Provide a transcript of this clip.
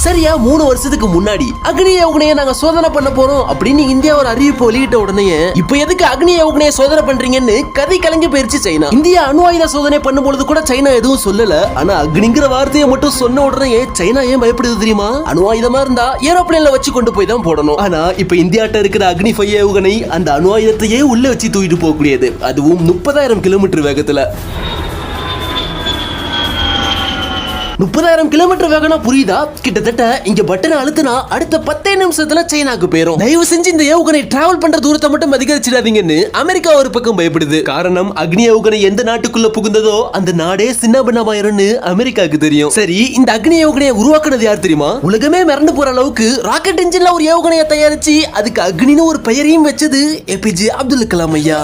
சரியா 3 வருஷத்துக்கு முன்னாடி அக்னி ஏவுகணையை நாங்க சோதனை பண்ண போறோம் அப்படின்னு இந்தியா ஒரு அறிவிப்பு வெளியிட்ட உடனே இப்ப எதுக்கு அக்னி ஏவுகணையை சோதனை பண்றீங்கன்னு கதை கலங்கி போயிருச்சு சைனா. இந்தியா அணு ஆயுத சோதனை பண்ணும்போது கூட சைனா எதுவும் சொல்லல. ஆனா அக்னிங்கிற வார்த்தையை மட்டும் சொன்ன உடனே சைனா ஏன் பயப்படுது தெரியுமா? அணு ஆயுதமா இருந்தா ஏரோப்ளேன்ல வச்சு கொண்டு போய் தான் போடணும். ஆனா இப்ப இந்தியாட்ட இருக்கிற அக்னி 5 ஏவுகணை அந்த அணு ஆயுதத்தையே உள்ள வச்சு தூக்கிட்டு போகக்கூடியது, அதுவும் 30,000 கிலோமீட்டர் வேகத்துல. 30,000 கிலோமீட்டர் வேகனா புரியுதா? கிட்டத்தட்ட இங்க பட்டனை அழுத்தினா அடுத்த 10 நிமிஷத்துல சைனாக்கு போயிரும். தயவு செஞ்சு இந்த ஏவுகணை டிராவல் பண்ற தூரத்தை மட்டும் அதிகரிச்சிடாதீங்கன்னு அமெரிக்கா ஒரு பக்கம் பயப்படுது. காரணம் அக்னி ஏவுகணை எந்த நாட்டுக்குள்ள புகுந்ததோ அந்த நாடே சின்ன பின்னமாயிரும்னு அமெரிக்காவுக்கு தெரியும். சரி, இந்த அக்னி ஏவுகணையை உருவாக்குனது யார் தெரியுமா? உலகமே மிரண்டு போற அளவுக்கு ராக்கெட் இன்ஜின்ல ஒரு ஏவுகணையை தயாரிச்சு அதுக்கு அக்னின்னு ஒரு பெயரையும் வச்சது ஏபிஜே அப்துல் கலாம் ஐயா.